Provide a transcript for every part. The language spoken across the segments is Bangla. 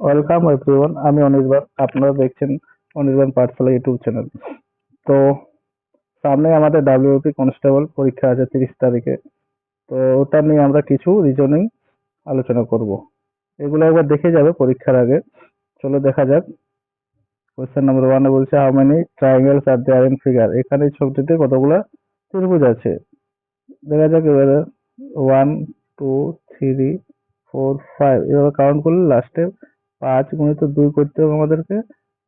ওয়েলকাম এভরিওয়ান, আমি অনির্বাণ। আপনারা দেখছেন অনির্বাণ পাঠশালা ইউটিউব চ্যানেল। তো সামনে আমাদের ডাব্লিউপি কনস্টেবল পরীক্ষা আছে 30 তারিখে। তো ওটা নিয়ে আমরা কিছু রিজনিং আলোচনা করব। এগুলো একবার দেখে যাবে পরীক্ষার আগে। চলো দেখা যাক। কোয়েশ্চেন নাম্বার 1 বলছে how many triangles are there in figure. এখানে এই ছবিটিতে কতগুলো ত্রিভুজ আছে দেখা যাক এবারে। 1 2 3 4 5 এভাবে কাউন্ট করলে লাস্টে 5 × 2 করতে হবে আমাদেরকে।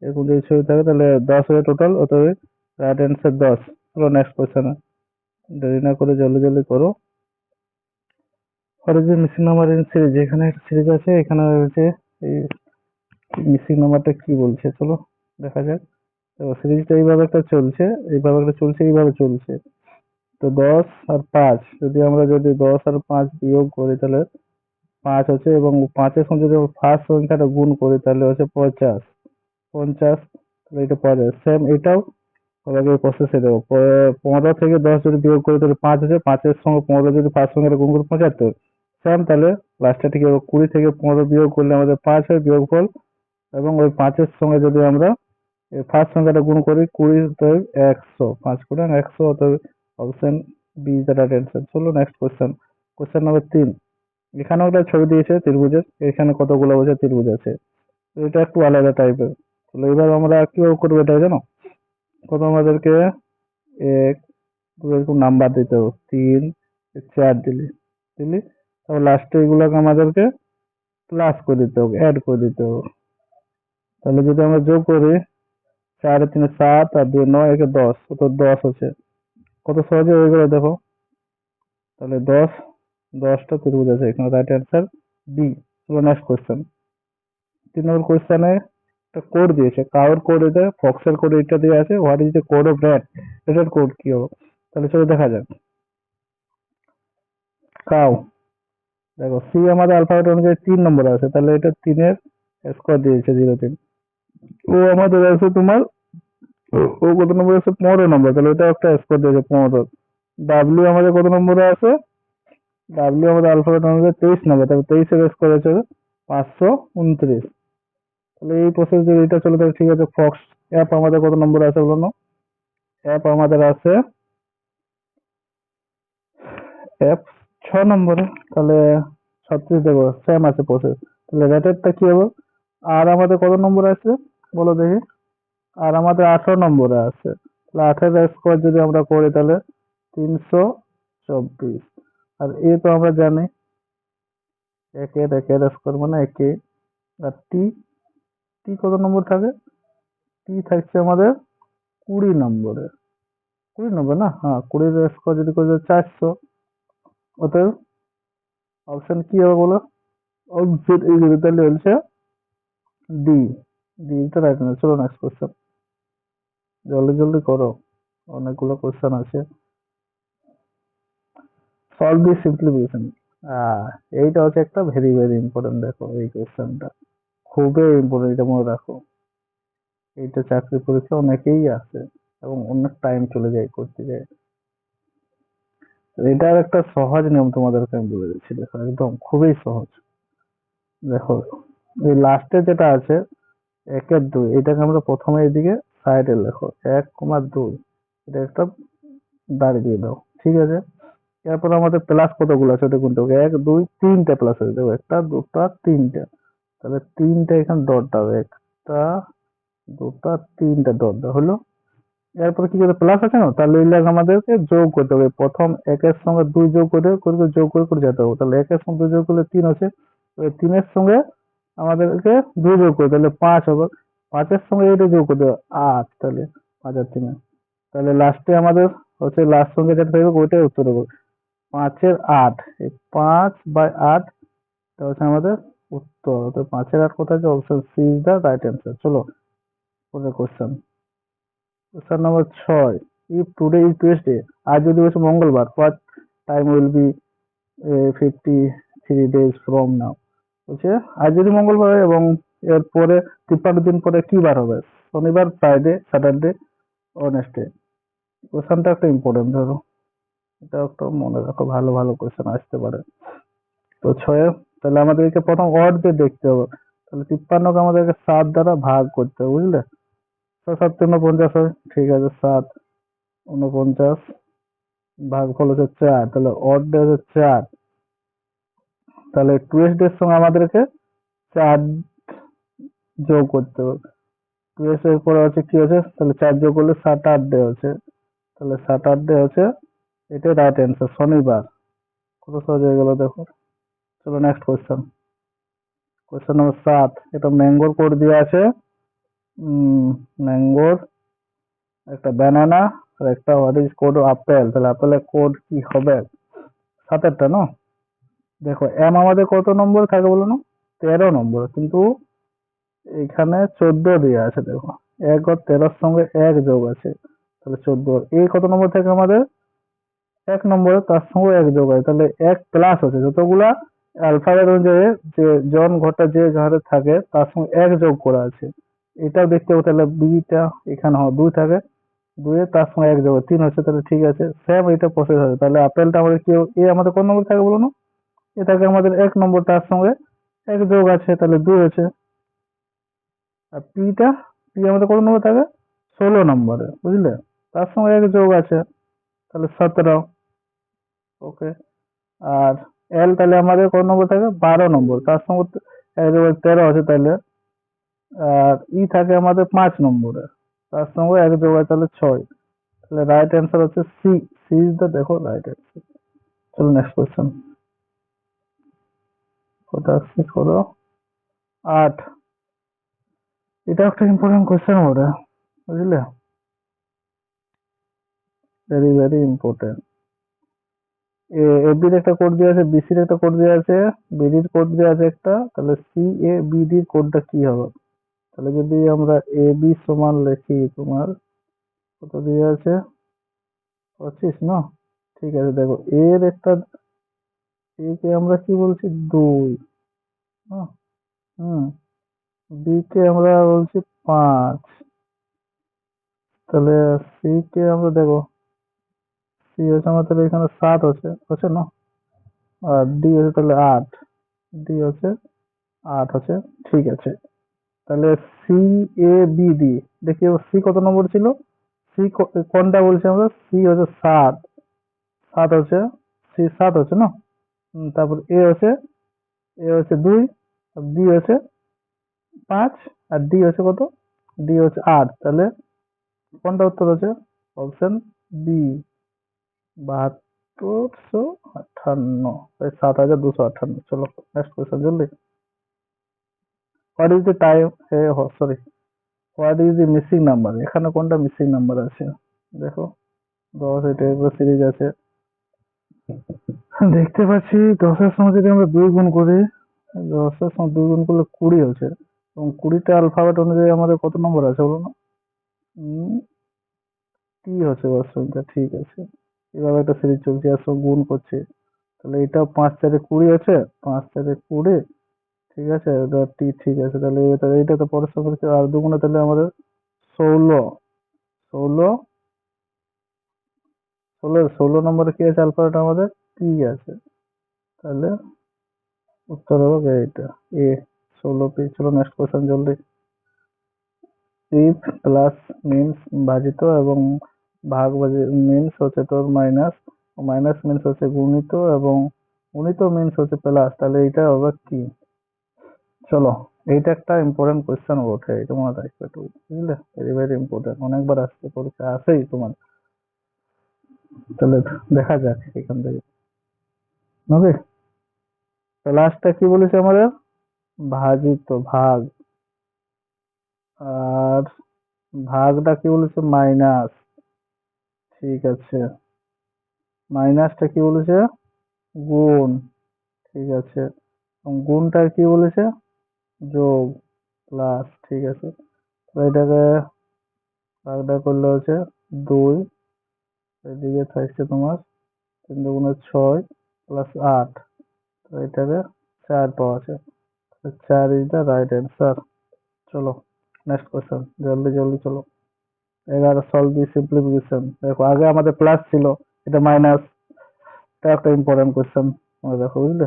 এরকম যদি ছবি থাকে তাহলে 10 হবে টোটাল, অতএব রাইট অ্যান্সার 10। চলো নেক্সট কোয়েশ্চেনে, দেরি না করে জলদি জলদি করো। আর যে মিসিং নাম্বার ইন সিরিজ, এখানে একটা সিরিজ আছে, এখানে হচ্ছে এই মিসিং নাম্বারটা কি বলছে চলো দেখা যাক। তো সিরিজটা এইভাবে একটা চলছে, এইভাবে একটা চলছে, এইভাবে চলছে। তো 10 আর 5, যদি 10 আর 5 বিয়োগ করি তাহলে 5 হচ্ছে, এবং 5 এর সঙ্গে যদি ফার্স্ট সংখ্যাটা গুণ করি তাহলে হচ্ছে 50। 50, তাহলে এটা 50। সেম এটাও আমাকে প্রসেসে দেবো। 15 থেকে 10 যদি বিয়োগ করি তাহলে 5 হচ্ছে, 5 এর সঙ্গে 15 যদি ফার্স্ট সংখ্যাটা গুণ করি 75। সেম, তাহলে লাস্টে ঠিক হবে। 20 থেকে 15 বিয়োগ করলে আমাদের 5 হয় বিয়োগফল, এবং ওই 5 এর সঙ্গে যদি আমরা ফার্স্ট সংখ্যাটা গুণ করি 20 তো 100, 5 করে 100, অতএব option B is the right answer. চলো নেক্সট কোশ্চেন। কোশ্চেন নাম্বার 3, এখানেও একটা ছবি দিয়েছে ত্রিভুজের, এখানে কতগুলো বলছে ত্রিভুজ আছে। তো এটা একটু আলাদা টাইপের। তাহলে এবার আমরা কিভাবে করবো এটা জানো? প্রথম আমাদেরকে 1 2 এরকম নাম্বার দিতে হবে, 3 4 দিলি, তারপর লাস্টে এগুলোকে আমাদেরকে প্লাস করে দিতে হবে, অ্যাড করে দিতে হবে। তাহলে যদি আমরা যোগ করি 4 3 7 আর 2 9 একে 10, তো 10 হচ্ছে। কত সহজে হয়ে গেল দেখো। তাহলে 10টা ত্রিভুজ আছে এখানে, রাইট অ্যান্সার বি। চলো নেক্সট কোয়েশ্চেন। 3 নম্বর কোয়েশ্চেনে একটা কোড দিয়েছে, কাউর কোড, এটা ফক্সের কোড, এটা দিয়ে আছে। What is the code of rat, এটার কোড কি হবে? তাহলে চলো দেখা যাক। কাউ, দেখো সি আমাদের অ্যালফাবেট অনুযায়ী 3 নম্বরে আছে, তাহলে এটা 3-এর স্কোয়ার দিয়েছে 0 3। ও আমাদের আছে তোমার, ও কত নম্বর আছে? 15 নম্বর, তাহলে এটা একটা স্কোয়ার দিয়েছে 15। ডাব্লিউ আমাদের কত নম্বরে আছে? ডাব্লিউ আমাদের অ্যালফাবেট অনুযায়ী 23 নম্বর, তাহলে 23-এর স্কোয়ার হচ্ছে 529। তাহলে এই প্রসেস যদি এটা চলে তাহলে ঠিক আছে। ফক্স অ্যাপ আমাদের কত নম্বরে আছে বলো? অ্যাপ আমাদের আছে অ্যাপ 6 নম্বরে, তাহলে 36 দেখো সেম আছে প্রসেস। তাহলে রেটেডটা কি হবে? আর আমাদের কত নম্বরে আছে বলো দেখি? আর আমাদের 18 নম্বরে আছে। তাহলে 18-এর স্কোয়ার যদি আমরা করি তাহলে 324। আর এ তো আমরা জানি একের স্কোয়ার মানে একে। আর টি, টি কত নম্বর থাকে? টি থাকছে আমাদের 20 নম্বরে। 20 নম্বর না, হ্যাঁ 20-এর স্কোয়ার যদি করি 400। অতএব অপশন কি হবে বলো? অপশন এই যদি তাহলে হচ্ছে D. D is the right answer. চলো নেক্সট কোশ্চেন, জলদি জলদি করো, অনেকগুলো কোশ্চেন আছে। Solve the simplification. এইটা হচ্ছে একটা ভেরি ভেরি ইম্পর্টেন্ট। দেখো এই কোশ্চেনটা খুবই ইম্পর্টেন্ট, এটা মনে রাখো। এইটা চাকরি পরীক্ষা অনেকেই আছে এবং অনেক টাইম চলে যায় করতে যায়। এটার একটা সহজ নিয়ম তোমাদেরকে আমি বলে দিচ্ছি, দেখো একদম খুবই সহজ। দেখো এই লাস্টে যেটা আছে 1-2, এটাকে আমরা প্রথমে এইদিকে সাইডে লেখো 1,2, এটা একটা দাঁড়িয়ে দিয়ে দাও, ঠিক আছে। এরপর আমাদের প্লাস কতগুলো আছে ওটা গুনতে হবে। 1 2 3টে প্লাস আছে, দেখো 1টা 2টা 3টে, তাহলে 3টে এখানে ডট দাও, 1টা 2টা 3টে ডট দাও হলো। এরপর কি করতে, প্লাস আছে না, তাহলে এই লাগে আমাদেরকে যোগ করতে হবে। প্রথম 1-এর সঙ্গে 2 যোগ করে যোগ করে করে যেতে হবে। তাহলে 1-এর সঙ্গে 2 যোগ করলে 3 আছে, ওই 3-এর সঙ্গে আমাদেরকে 2 যোগ করে তাহলে 5 হবে। 5-এর সঙ্গে এটা যোগ করতে হবে 8, তাহলে 5 আর 3, তাহলে লাস্টে আমাদের হচ্ছে লাস্ট সঙ্গে যেটা থাকবে ওইটাই উত্তর হবে। 5-এর 8, এই 5/8 এটা হচ্ছে আমাদের উত্তর। তো 5-এর 8 কোথায় আছে? Option C is the right answer. চলো পরের question. Question number 6, if today is Tuesday, আজ যদি বসে মঙ্গলবার, what time will be 53 days from now. বলছে আজ যদি মঙ্গলবার হয় এবং এর পরে 53 দিন পরে কি বার হবে? শনিবার, ফ্রাইডে, স্যাটারডে, ওয়েডনেসডে। কোশ্চেনটা একটা ইম্পর্টেন্ট, ধরো এটা একটা মনে রাখো, ভালো ভালো কোশ্চেন আসতে পারে। তো 6, তাহলে আমাদেরকে প্রথম অড দিয়ে দেখতে হবে। তাহলে 53কে আমাদেরকে 7 দ্বারা ভাগ করতে হবে, বুঝলে? 7 × 49 হয়, ঠিক আছে। 7 49 ভাগফল হচ্ছে 4, তাহলে অড ডে হচ্ছে 4। তাহলে 2s এর সঙ্গে আমাদেরকে 4 যোগ করতে হবে। 2s এর পরে হচ্ছে কি আছে, তাহলে 4 যোগ করলে 7 8 ডে হচ্ছে, তাহলে 7 8 ডে হচ্ছে, এটা রাইট অ্যান্সার, শনিবার। কত সহজ হয়ে গেল দেখো। চলো নেক্সট কোয়েশ্চেন। কোয়েশ্চেন নম্বর 7, এটা ম্যাঙ্গোর কোড দেওয়া আছে। ম্যাঙ্গোর, একটা ব্যানানা আর একটা হোয়াট ইজ কোড আপেল। তাহলে আপেলের কোড কি হবে? 7এরটা না? দেখো এম আমাদের কত নম্বর থাকে বলো না? 13 নম্বর, কিন্তু এখানে 14 দেওয়া আছে। দেখো 1 আর 13 সঙ্গে 1 যোগ আছে, তাহলে 14। এই কত নম্বর থাকে আমাদের? 1 নম্বরে, তার সঙ্গে 1 যোগ আছে, তাহলে 1 প্লাস হচ্ছে যতগুলা অ্যালফাবেট অনুযায়ী যে জন ঘরটা যে ঘরে থাকে তার সঙ্গে 1 যোগ করা আছে। এটাও দেখতে হবে, তাহলে বিটা এখানে 2 থাকে, 2 এর তার সঙ্গে 1 যোগ 3 হচ্ছে, তাহলে ঠিক আছে। সেম এটা প্রসেস হবে। তাহলে আপেলটা আমাদের কি, এ আমাদের কোন নম্বর থাকে বলো না? এটাকে আমাদের 1 নম্বর, তার সঙ্গে 1 যোগ আছে, তাহলে 2 হচ্ছে। আর পি আমাদের কত নম্বর থাকে? 16 নম্বরে, বুঝলে? তার সঙ্গে 1 যোগ আছে, তাহলে 17। ওকে। আর এল তাহলে আমাদের কত নম্বর থাকে? 12 নম্বর, তার সঙ্গে 1 যোগ 13 আছে, তাহলে আর ই থাকে আমাদের 5 নম্বরে, তার সঙ্গে 1 যোগ আছে, তাহলে 6। তাহলে রাইট অ্যান্সার হচ্ছে সি। সি ইজ দ্য, দেখো, রাইট অ্যান্সার। চলো নেক্সট কোয়েশ্চেন। কত আসছে করো। 8, এটা একটা ইম্পর্টেন্ট কোয়েশ্চেন ওটা, বুঝলে? Very very important. এবির একটা কোড দেওয়া আছে, বিসির একটা কোড দেওয়া আছে, বিডির কোড দেওয়া আছে একটা, তাহলে সি এ বিডির কোডটা কি হবে? তাহলে যদি আমরা এ বি সমান লিখি, তোমার কত দেওয়া আছে? 25 না? ঠিক আছে। দেখো এর একটা, এ কে আমরা কি বলছি? 2, হ্যাঁ, হুম, বি কে আমরা বলছি 5, তাহলে সি কে আমরা দেখো, সি হচ্ছে আমাদের এখানে 7 হচ্ছে না? আর ডি হচ্ছে তাহলে 8, ডি হচ্ছে 8 হচ্ছে, ঠিক আছে। তাহলে সি এ বি ডি, দেখি সি কত নম্বর ছিল? সি কোনটা বলছি আমরা? সি হচ্ছে 7, 7 হচ্ছে, সি 7 হচ্ছে না? তারপর এ হচ্ছে 2, বি হচ্ছে 5, আর ডি হচ্ছে কত? ডি হচ্ছে 8। তাহলে কোনটা উত্তর হচ্ছে? Option B, 7258, 7258। চলো নেক্সট কোয়েশ্চন জলদি। What is the time, sorry, what is the missing number? এখানে কোনটা মিসিং নাম্বার আছে? দেখো 10, এটা একটা সিরিজ আছে, দেখতে পাচ্ছি 10-এর সঙ্গে যদি আমরা 2 গুণ করি, 10-এর সঙ্গে 2 গুণ করলে 20 হচ্ছে, এবং 20টা অ্যালফাবেট অনুযায়ী আমাদের কত নম্বর আছে বলো না? টি হচ্ছে অপশনটা, ঠিক আছে। এভাবে একটা সিরিজ চলছে আর সব গুণ করছে, তাহলে এটা 5 4 20 আছে, 5 4 20, ঠিক আছে। এটা টি, ঠিক আছে। তাহলে এটা তো পরস্পর করছে, আর দুগুণে তাহলে আমাদের 16, 16, 16 নম্বরে কি আছে? অ্যালফাবেট আমাদের টি আছে, তাহলে উত্তর হবে এইটা, এ, 16 পি। চলো নেক্সট কোয়েশ্চেন জলদি। ইফ প্লাস মিনস ভাজিত এবং ভাগ মিনস হচ্ছে তোর মাইনাস, মাইনাস মিনস হচ্ছে গুণিত, এবং গুণিত মিনস হচ্ছে প্লাস, তাহলে এইটা হবে কি? চলো, এইটা একটা ইম্পর্টেন্ট কোয়েশ্চেন ওঠে, এটা মনে রাখবে একটু, বুঝলে? ভেরি ভেরি ইম্পর্টেন্ট, অনেকবার আসছে পরীক্ষা, আসেই তোমার। তাহলে দেখা যাক এখান থেকে, ওকে। প্লাসটা কি বলেছে আমাদের? ভাজিত, ভাগ। আর ভাগটা কি বলেছে? মাইনাস, ঠিক আছে। মাইনাসটা কি বলেছে? গুণ, ঠিক আছে। এবং গুণটা কি বলেছে? যোগ, প্লাস, ঠিক আছে। তো এটাকে ভাগটা করলে হচ্ছে 2, এদিকে থাকছে তোমার 3 দুগুণে 6 প্লাস 8, তো এটাকে 4 পাওয়া আছে, 4 ইজ দ্য রাইট অ্যান্সার। চলো নেক্সট কোয়েশ্চেন, জলদি জলদি চলো। 11 সলভ দি সিম্পলিফিকেশন। দেখো আগে আমাদের প্লাস ছিল, এটা মাইনাস, এটা একটা ইম্পর্টেন্ট কোয়েশ্চেন, দেখো, বুঝলে?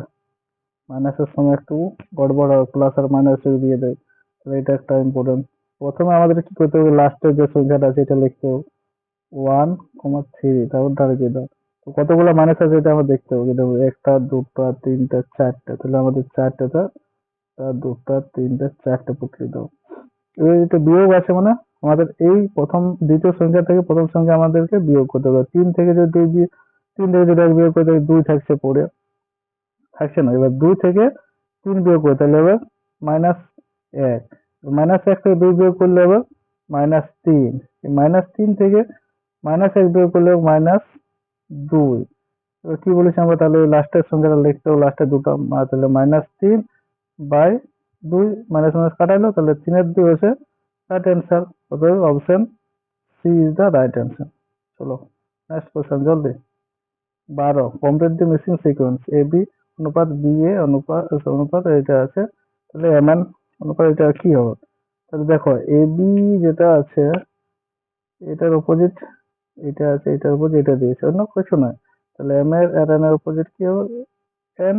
মাইনাসের সময় একটু গড়বড় হয়, প্লাস আর মাইনাস যদি দিয়ে দেয়, তাহলে এটা একটা ইম্পর্টেন্ট। প্রথমে আমাদের কি করতে হবে, লাস্টের যে সংখ্যাটা আছে এটা লিখতে হবে 1,3, তারপর দাঁড়িয়ে দাও। তো কতগুলো মাইনাস আছে এটা আমরা দেখতে হবে, যেটা একটা, দুটো, তিনটা, চারটা, তাহলে আমাদের চারটা, দুটো, তিনটা, চারটা পড়তে দাও। এবার এটা বিয়োগ আছে মানে আমাদের এই প্রথম দ্বিতীয় সংখ্যা থেকে প্রথম সংখ্যা আমাদেরকে বিয়োগ করতে হবে। 3 থেকে যদি এক বিয়োগ করে, তাহলে 2 থাকছে পড়ে, থাকছে না। এবার 2 থেকে 3 বিয়োগ করে, তাহলে হবে -1। -1 থেকে 2 বিয়োগ করলে হবে -3। -3 থেকে -1 বিয়োগ করলে -2। এবার কি বলেছি আমরা, তাহলে লাস্টের সংখ্যাটা লিখতে হবে, লাস্টের দুটো, তাহলে -3/2, মাইনাস মাইনাস কাটাইলো, তাহলে 3/2 হয়েছে রাইট অ্যান্সার। অতএব option C is the right answer. চলো নেক্সট কোশ্চেন জলদি। 12, complete the missing sequence A B অনুপাত বি এ অনুপাত অনুপাত এটা আছে, তাহলে এম এন অনুপাত এটা কি হবে? তাহলে দেখো এ বি যেটা আছে এটার অপোজিট এটা আছে, এটার অপোজিট এটা দিয়েছে, অন্য কিছু নয়। তাহলে এম এর আর এন এর অপোজিট কি হবে? N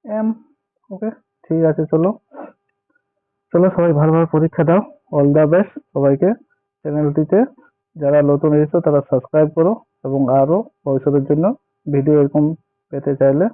M. ওকে, ঠিক আছে। চলো চলো সবাই ভালোভাবে পরীক্ষা দাও। অল দ্য বেস্ট সবাইকে। চ্যানেলটিতে যারা নতুন এসেছো তারা সাবস্ক্রাইব করো, এবং আরো ভবিষ্যতের জন্য ভিডিও এরকম পেতে চাইলে